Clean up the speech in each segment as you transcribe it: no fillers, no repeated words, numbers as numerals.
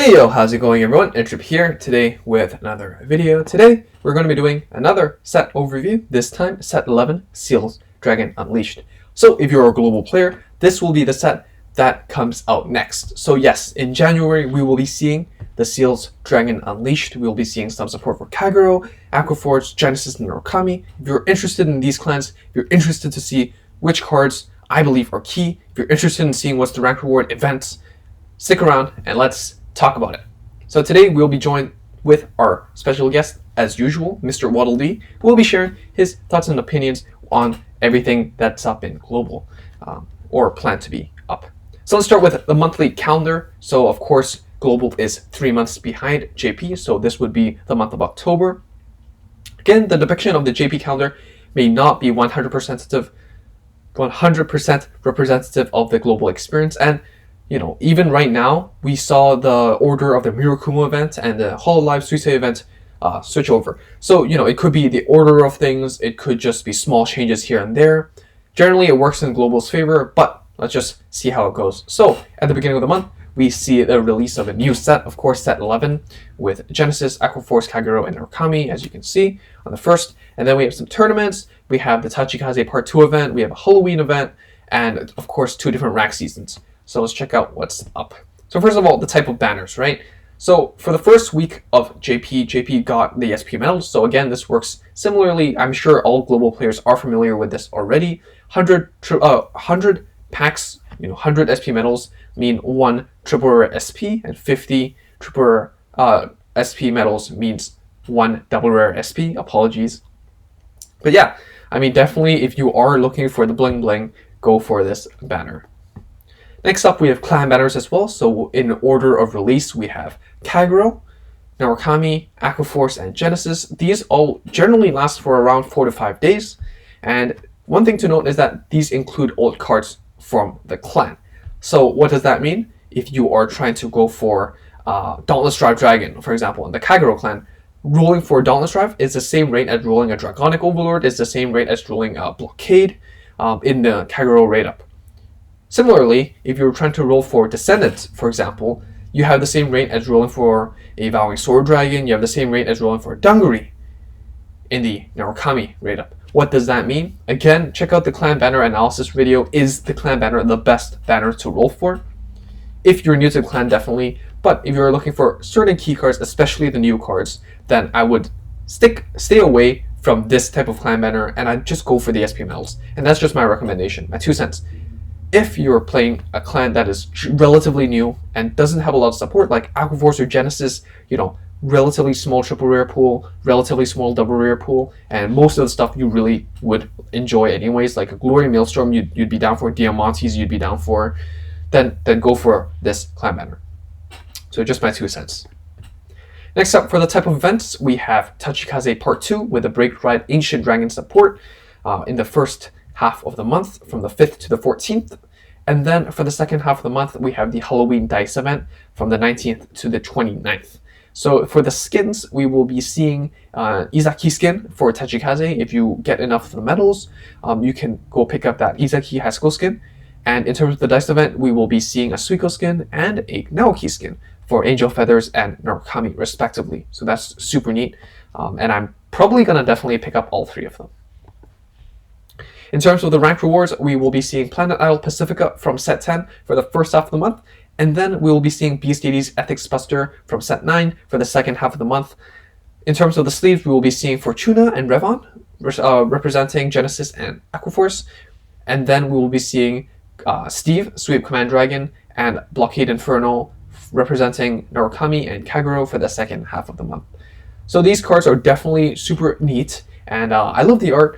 Hey yo, how's it going everyone? Intrip here today with another video. Today we're going to be doing another set overview, this time set 11, Seals Dragon Unleashed. So if you're a global player, this will be the set that comes out next. So yes, in January we will be seeing the Seals Dragon Unleashed. We will be seeing some support for Kagero, Aqua Force, Genesis, and Narukami. If you're interested in these clans, if you're interested to see which cards I believe are key, if you're interested in seeing what's the rank reward events, stick around and let's talk about it. So today we'll be joined with our special guest, as usual, Mr. Waddle Dee, who will be sharing his thoughts and opinions on everything that's up in global, or planned to be up. So let's start with the monthly calendar. So of course, global is 3 months behind JP, so this would be the month of October. Again, the depiction of the JP calendar may not be 100% representative of the global experience, and you know, even right now, we saw the order of the Mirakumo event and the Hololive Suisei event switch over. So, you know, it could be the order of things, it could just be small changes here and there. Generally, it works in Global's favor, but let's just see how it goes. So, at the beginning of the month, we see the release of a new set, of course, set 11, with Genesis, Aqua Force, Kagero, and Narukami, as you can see on the first. And then we have some tournaments. We have the Tachikaze Part 2 event, we have a Halloween event, and of course, 2 different rack seasons. So let's check out what's up. So first of all, the type of banners, right? So for the first week of JP got the SP medals. So again, this works similarly. I'm sure all global players are familiar with this already. 100 packs, 100 SP medals mean 1 triple rare SP, and 50 triple rare SP medals means 1 double rare SP. Apologies. But yeah, I mean, definitely if you are looking for the bling bling, go for this banner. Next up, we have clan banners as well. So in order of release, we have Kagero, Narukami, Aqua Force, and Genesis. These all generally last for around 4 to 5 days. And one thing to note is that these include old cards from the clan. So what does that mean? If you are trying to go for Dauntless Drive Dragon, for example, in the Kagero clan, rolling for Dauntless Drive is the same rate as rolling a Dragonic Overlord, is the same rate as rolling a Blockade in the Kagero rate up. Similarly, if you're trying to roll for Descendants, for example, you have the same rate as rolling for a Vowing Sword Dragon, you have the same rate as rolling for a Dunguri in the Narukami rate up. What does that mean? Again, check out the clan banner analysis video. Is the clan banner the best banner to roll for? If you're new to the clan, definitely. But if you're looking for certain key cards, especially the new cards, then I would stay away from this type of clan banner and I'd just go for the SP medals. And that's just my recommendation, my 2 cents. If you're playing a clan that is relatively new and doesn't have a lot of support, like Aqua Force or Genesis, relatively small triple rare pool, relatively small double rare pool, and most of the stuff you really would enjoy anyways, like a Glory Maelstrom you'd be down for, Diamantes you'd be down for, then go for this clan banner. So just my 2 cents. Next up, for the type of events, we have Tachikaze Part 2 with the Break Ride Ancient Dragon support in the first half of the month, from the 5th to the 14th. And then for the second half of the month, we have the Halloween Dice event from the 19th to the 29th. So for the skins, we will be seeing Izaki skin for Tachikaze. If you get enough of the medals, you can go pick up that Izaki high school skin. And in terms of the Dice event, we will be seeing a Suiko skin and a Naoki skin for Angel Feathers and Narukami, respectively. So that's super neat. And I'm probably going to definitely pick up all 3 of them. In terms of the rank rewards, we will be seeing Planet Isle Pacifica from set 10 for the first half of the month, and then we will be seeing Beast Deity's Ethics Buster from set 9 for the second half of the month. In terms of the sleeves, we will be seeing Fortuna and Revon, representing Genesis and Aqua Force, and then we will be seeing Steve, Sweep Command Dragon, and Blockade Inferno, representing Narukami and Kagero for the second half of the month. So these cards are definitely super neat, and I love the art.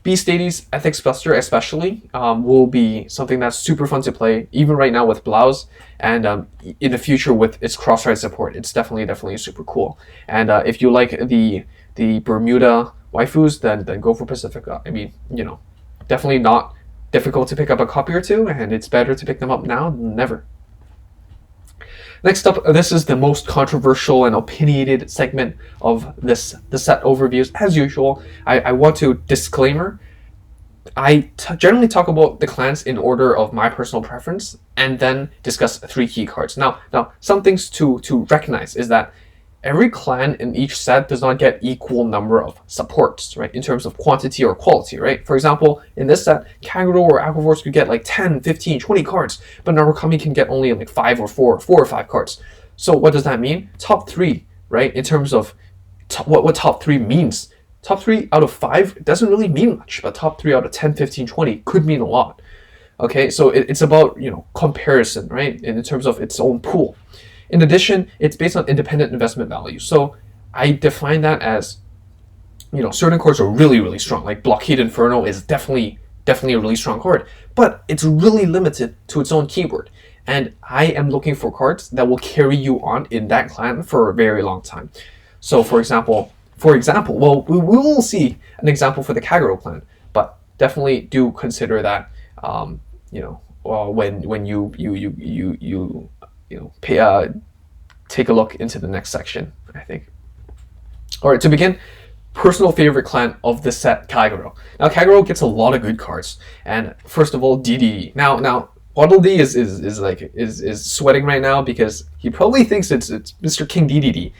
Beast Deity's Ethics Buster especially will be something that's super fun to play, even right now with Blouse, and in the future with its cross-ride support. It's definitely super cool. And if you like the Bermuda waifus, then go for Pacifica. I mean, definitely not difficult to pick up a copy or 2, and it's better to pick them up now than never. Next up, this is the most controversial and opinionated segment of the set overviews. As usual, I want to disclaimer, I generally talk about the clans in order of my personal preference, and then discuss 3 key cards. Now, some things to recognize is that every clan in each set does not get equal number of supports, right? In terms of quantity or quality, right? For example, in this set, Kagero or Aqua Force could get like 10, 15, 20 cards, but Narukami can get only like 4 or 5 cards. So what does that mean? Top 3, right? In terms of what top 3 means. Top 3 out of 5 doesn't really mean much, but top 3 out of 10, 15, 20 could mean a lot. Okay, so it's about, comparison, right? In terms of its own pool. In addition, it's based on independent investment value. So I define that as, certain cards are really, really strong. Like Blockade Inferno is definitely a really strong card, but it's really limited to its own keyword. And I am looking for cards that will carry you on in that clan for a very long time. So for example, well, we will see an example for the Kagero clan, but definitely do consider that, when you take a look into the next section, I think. All right, to begin, personal favorite clan of this set, Kagero. Now, Kagero gets a lot of good cards, and first of all, DDD. Now, Waddle D is sweating right now because he probably thinks it's Mr. King DDD.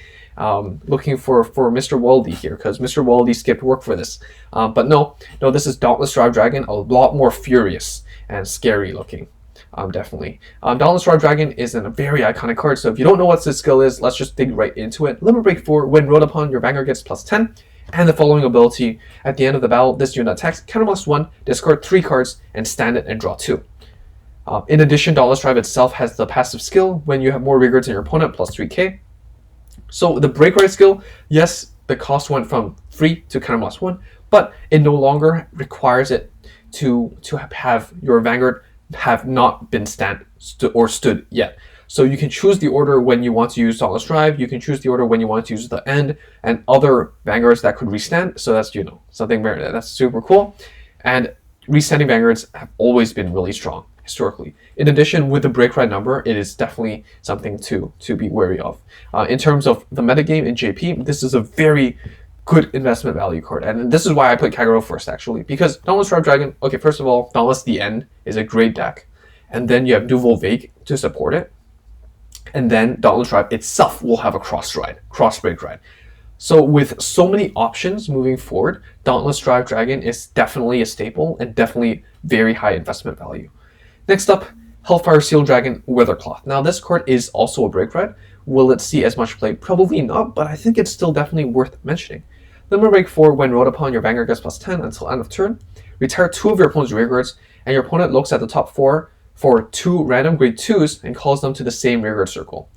Looking for Mr. Waldy here, because Mr. Waldy skipped work for this. But no, this is Dauntless Drive Dragon, a lot more furious and scary looking. Definitely. Dauntless Drive Dragon is a very iconic card, so if you don't know what this skill is, let's just dig right into it. Limit Break 4, when rode upon, your Vanguard gets +10, and the following ability: at the end of the battle, this unit attacks, counter +1, discard 3 cards, and stand it and draw 2. In addition, Dauntless Drive itself has the passive skill: when you have more regards than your opponent, +3k. So the Break Right skill, yes, the cost went from 3 to counter +1, but it no longer requires it to have your Vanguard have not been stood yet. So you can choose the order when you want to use Dauntless Drive, you can choose the order when you want to use the End, and other Vanguards that could restand, so that's, something that's super cool. And restanding Vanguards have always been really strong, historically. In addition, with the Break Right number, it is definitely something to be wary of. In terms of the metagame in JP, this is a very good investment value card, and this is why I put Kagero first, actually, because Dauntless Drive Dragon, okay, first of all, Dauntless the End is a great deck, and then you have Duval Vague to support it, and then Dauntless Drive itself will have a cross Break Ride. So with so many options moving forward, Dauntless Drive Dragon is definitely a staple and definitely very high investment value. Next up, Hellfire Seal Dragon Weathercloth. Now this card is also a Break Ride. Will it see as much play? Probably not, but I think it's still definitely worth mentioning. Limit Break 4, when rode upon, your Vanguard gets +10 until end of turn. Retire 2 of your opponent's rearguards, and your opponent looks at the top 4 for 2 random grade 2s and calls them to the same rearguard circle.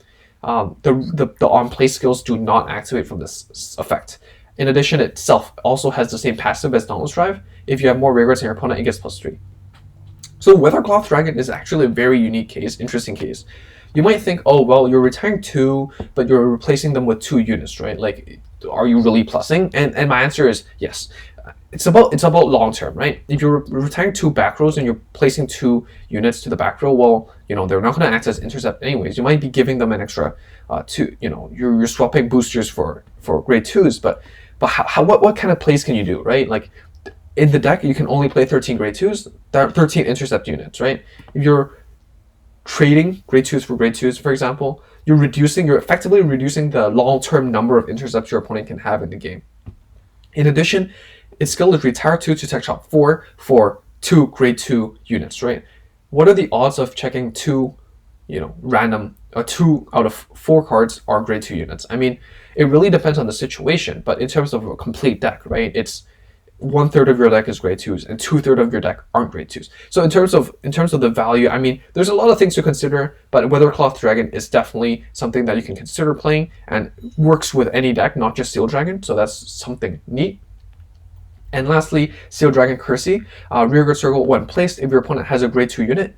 The on-play skills do not activate from this effect. In addition, it itself also has the same passive as Dauntless Drive. If you have more rearguards than your opponent, it gets +3. So Weathercloth Dragon is actually a very unique case, interesting case. You might think, oh, well, you're retiring 2, but you're replacing them with 2 units, right? Like, are you really plussing? And my answer is yes. It's about long term, right? If you're retiring 2 back rows and you're placing 2 units to the back row, well, they're not going to act as intercept anyways. You might be giving them an extra 2. You're swapping boosters for grade 2s, but what kind of plays can you do, right? Like, in the deck, you can only play 13 grade 2s, 13 intercept units, right? If you're trading grade 2s for grade 2s, for example, you're effectively reducing the long-term number of intercepts your opponent can have in the game. In addition, its skill is retire 2 to tech shop 4 for 2 grade 2 units, right? What are the odds of checking 2, random, 2 out of 4 cards are grade 2 units? I mean, it really depends on the situation, but in terms of a complete deck, right, it's 1/3 of your deck is grade 2s and 2/3 of your deck aren't grade 2s. So in terms of the value, I mean, there's a lot of things to consider, but Weathercloth Dragon is definitely something that you can consider playing and works with any deck, not just Seal Dragon. So that's something neat. And lastly, Seal Dragon Kersey. Rearguard circle, when placed, if your opponent has a grade 2 unit,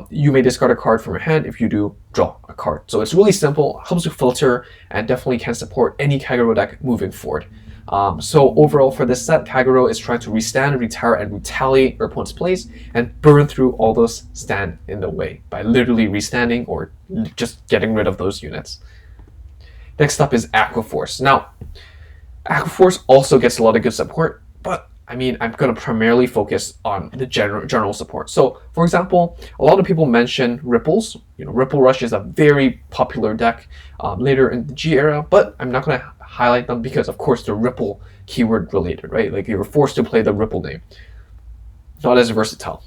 you may discard a card from your hand. If you do, draw a card. So it's really simple, helps you filter, and definitely can support any Kagero deck moving forward. So overall for this set, Kagero is trying to restand, retire, and retaliate your opponent's plays and burn through all those stand in the way by literally restanding or just getting rid of those units. Next up is Aqua Force. Now, Aqua Force also gets a lot of good support, but I mean, I'm going to primarily focus on the general support. So, for example, a lot of people mention Ripples. Ripple Rush is a very popular deck later in the G era, but I'm not going to highlight them because, of course, they're Ripple keyword related, right? Like, you were forced to play the Ripple name. Not as versatile.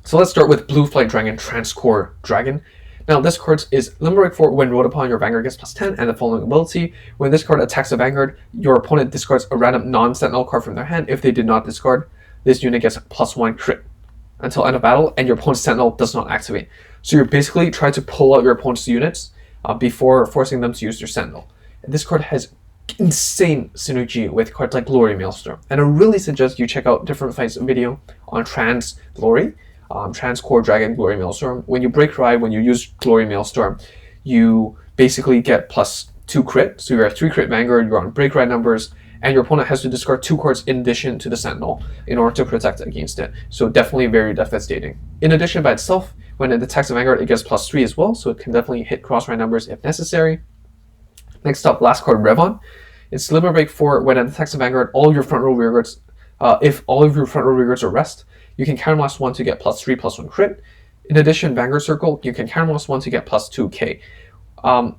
So let's start with Blue Flight Dragon Transcore Dragon. Now, this card is Limerick 4. When rolled upon, your Vanguard gets +10, and the following ability. When this card attacks a Vanguard, your opponent discards a random non-Sentinel card from their hand. If they did not discard, this unit gets +1 crit until end of battle, and your opponent's Sentinel does not activate. So you're basically trying to pull out your opponent's units before forcing them to use their Sentinel. And this card has insane synergy with cards like Glory Maelstrom. And I really suggest you check out Different Fights video on Trans Glory. Transcore Dragon Glory Maelstrom. When you break ride, when you use Glory Maelstrom, you basically get +2 crit. So you're at 3 crit Vanguard, you're on break ride numbers, and your opponent has to discard 2 cards in addition to the Sentinel in order to protect against it. So definitely very devastating. In addition, by itself, when it attacks a Vanguard, it gets +3 as well, so it can definitely hit cross ride numbers if necessary. Next up, last card, Revon. It's Limit Break 4. When it attacks a Vanguard, all your front row rearguards, if all of your front row rearguards are rest, you can counterblast 1 to get +3, +1 crit. In addition, Vanguard Circle, you can counterblast 1 to get +2k.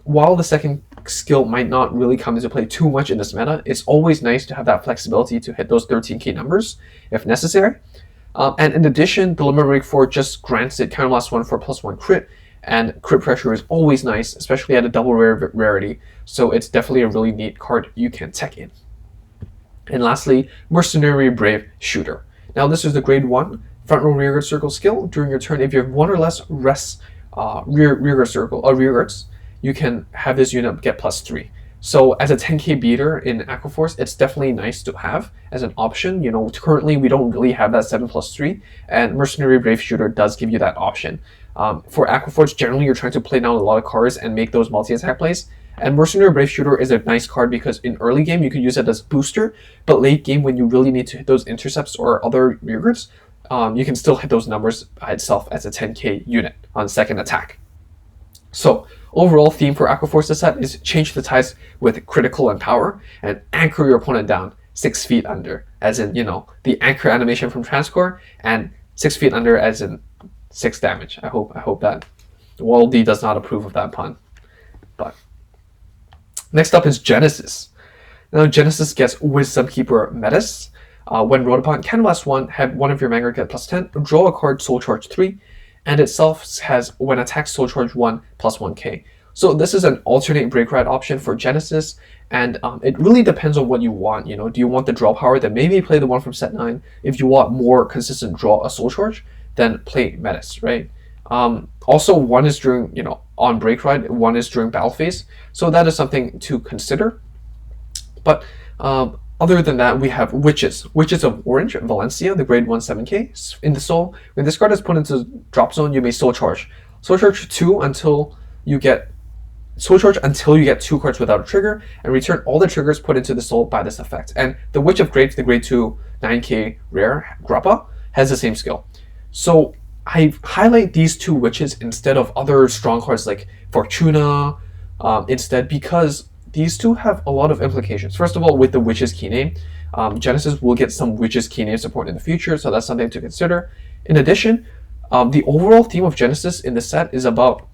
While the second skill might not really come into play too much in this meta, it's always nice to have that flexibility to hit those 13k numbers if necessary. And in addition, the Limit Break 4 just grants it counterblast 1 for +1 crit, and crit pressure is always nice, especially at a double rarity, so it's definitely a really neat card you can tech in. And lastly, Mercenary Brave Shooter. Now, this is the grade 1 front row rearguard circle skill. During your turn, if you have 1 or less rearguards, you can have this unit get +3. So as a 10k beater in Aqua Force, it's definitely nice to have as an option. Currently we don't really have that 7+3, and Mercenary Brave Shooter does give you that option. For Aqua Force, generally you're trying to play down a lot of cards and make those multi-attack plays. And Mercenary Brave Shooter is a nice card because in early game you can use it as booster, but late game when you really need to hit those intercepts or other rearguards, you can still hit those numbers by itself as a 10k unit on second attack. So overall theme for Aqua Force this set is change the tides with critical and power, and anchor your opponent down 6 feet under, as in, the anchor animation from Transcore, and 6 feet under as in 6 damage. I hope that Waldy does not approve of that pun. But next up is Genesis. Now, Genesis gets Wisdom Keeper Metis. When rolled upon, counterblast 1, have one of your Vanguard get +10, draw a card, Soul Charge 3, and itself has, when attacked, Soul Charge 1, +1k. So this is an alternate break ride option for Genesis, and it really depends on what you want. Do you want the draw power? Then maybe play the one from set 9. If you want more consistent draw, a Soul Charge, then play Metis, right? Also, one is during, on break ride, one is during battle phase. So that is something to consider. But other than that, we have Witches. Witches of Orange, Valencia, the grade 1 7k. In the soul, when this card is put into drop zone, you may Soul Charge. Soul Charge 2 until you get 2 cards without a trigger, and return all the triggers put into the soul by this effect. And the Witch of Grapes, the grade 2 9k rare Grappa, has the same skill. So I highlight these 2 witches instead of other strong cards like Fortuna instead, because these 2 have a lot of implications. First of all, with the witch's key name, Genesis will get some witch's key name support in the future, so that's something to consider. In addition, the overall theme of Genesis in the set is about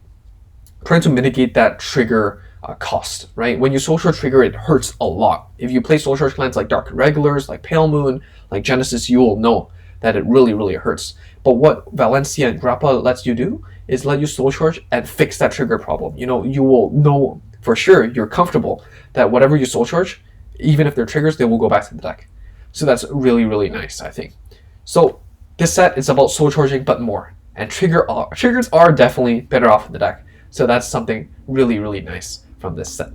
trying to mitigate that trigger cost, right? When you Soul Charge trigger, it hurts a lot. If you play Soul Charge clans like Dark Irregulars, like Pale Moon, like Genesis, you will know that it really, really hurts. But what Valencia and Grappa lets you do is let you Soul Charge and fix that trigger problem. You will know for sure, you're comfortable that whatever you Soul Charge, even if they're triggers, they will go back to the deck. So that's really, really nice, I think. So this set is about Soul Charging, but more. And triggers are definitely better off in the deck. So that's something really, really nice from this set.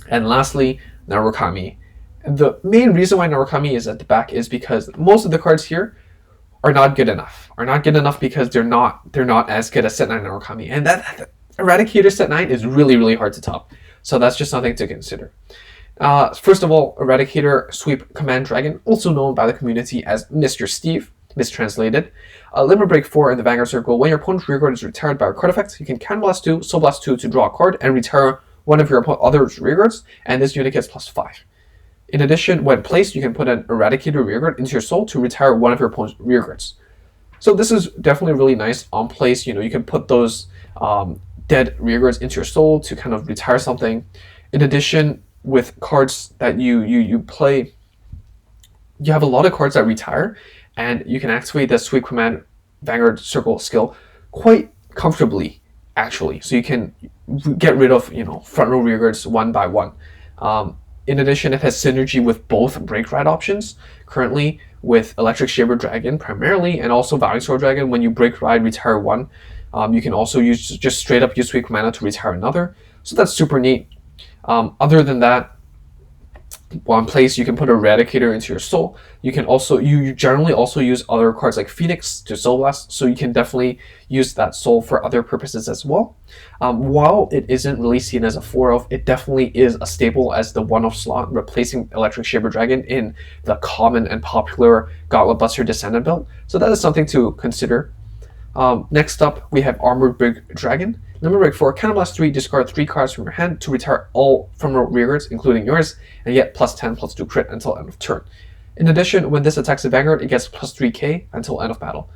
And lastly, Narukami. The main reason why Narukami is at the back is because most of the cards here are not good enough. Because they're not as good as set 9 Narukami. And that Eradicator set 9 is really, really hard to top. So that's just something to consider. First of all, Eradicator Sweep Command Dragon, also known by the community as Mr. Steve, mistranslated. Limit Break 4 in the Vanguard Circle. When your opponent's rearguard is retired by a card effect, you can Counterblast 2, Soul Blast 2 to draw a card and retire one of your other rearguards, and this unit gets +5. In addition, when placed, you can put an Eradicator rearguard into your soul to retire one of your opponent's rearguards. So this is definitely really nice on place. You know, you can put those dead rearguards into your soul to kind of retire something. In addition, with cards that you play, you have a lot of cards that retire, and you can activate the Sweep Command Vanguard Circle skill quite comfortably, actually. So you can get rid of, you know, front row rearguards one by one. In addition, it has synergy with both Break Ride options. Currently, with Electric Shaper Dragon primarily, and also Vowing Sword Dragon, when you Break Ride, retire one. You can also use just straight up use Sweep Mana to retire another. So that's super neat. Other than that, one place you can put Eradicator into your soul. You can also you generally also use other cards like Phoenix to Soul Blast, so you can definitely use that soul for other purposes as well. While it isn't really seen as a 4-off, it definitely is a staple as the 1-off slot, replacing Electric Shaper Dragon in the common and popular Gauntlet Buster Descendant build. So that is something to consider. Next up, we have Armored Big Dragon. Number break 4, counterblast 3, discard 3 cards from your hand to retire all from your rearguards, including yours, and get +10/+2 crit until end of turn. In addition, when this attacks a Vanguard, it gets +3k until end of battle.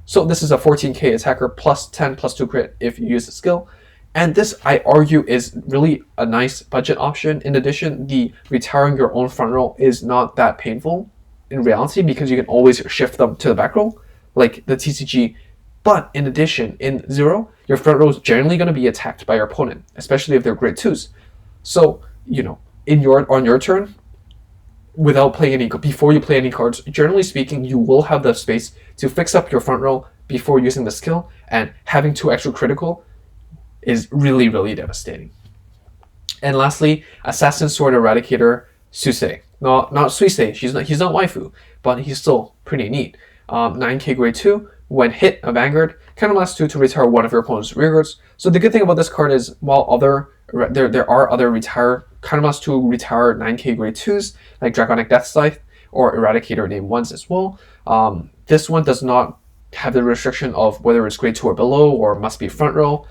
So this is a 14k attacker, +10/+2 crit if you use the skill. And this, I argue, is really a nice budget option. In addition, the retiring your own front row is not that painful in reality, because you can always shift them to the back row, like the TCG. But in addition, in 0, your front row is generally going to be attacked by your opponent, especially if they're grade 2s. So, you know, on your turn, without playing any, before you play any cards, generally speaking, you will have the space to fix up your front row before using the skill, and having 2 extra critical is really, really devastating. And lastly, Assassin Sword Eradicator Susei. Not Suisei, he's not waifu, but he's still pretty neat. 9k grade 2. When hit a Vanguard, counterblast 2 to retire one of your opponent's rearguards. So the good thing about this card is, while there are other counterblast 2 retire 9k grade 2s, like Draconic Death Scythe or Eradicator name 1s as well. This one does not have the restriction of whether it's grade 2 or below, or must be front row,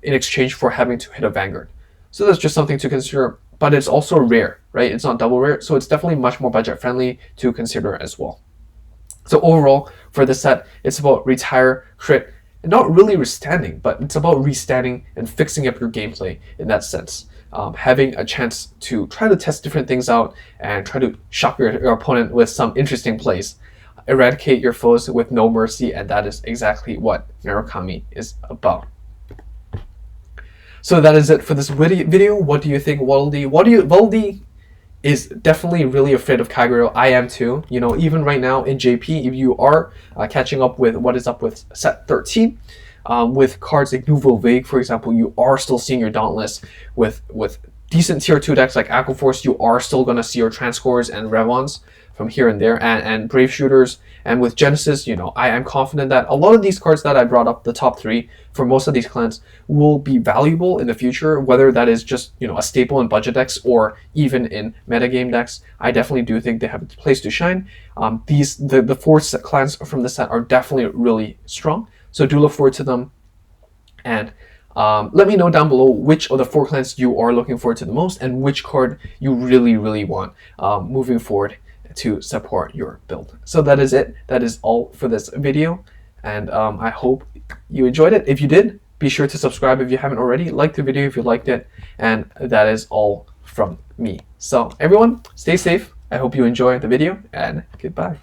in exchange for having to hit a Vanguard. So that's just something to consider, but it's also rare, right? It's not double rare, so it's definitely much more budget friendly to consider as well. So overall, for this set, it's about retire, crit, and not really restanding, but it's about restanding and fixing up your gameplay in that sense. Having a chance to try to test different things out and try to shock your opponent with some interesting plays. Eradicate your foes with no mercy, and that is exactly what Narukami is about. So that is it for this video. What do you think, Waldy? Waldy is definitely really afraid of Kagero. I am too. You know, even right now in JP, if you are catching up with what is up with set 13, with cards like Nouveau Vague, for example, you are still seeing your Dauntless with decent tier 2 decks like Aqua Force. You are still going to see your Transcores and Revons from here and there, and Brave Shooters. And with Genesis, you know, I am confident that a lot of these cards that I brought up, the top 3 for most of these clans, will be valuable in the future, whether that is just, you know, a staple in budget decks or even in metagame decks. I definitely do think they have a place to shine. The 4 clans from the set are definitely really strong, so do look forward to them. And let me know down below which of the 4 clans you are looking forward to the most, and which card you really, really want moving forward to support your build. So that is it. That is all for this video, and I hope you enjoyed it. If you did, be sure to subscribe if you haven't already. Like the video if you liked it, and that is all from me. So everyone, stay safe. I hope you enjoy the video, and goodbye.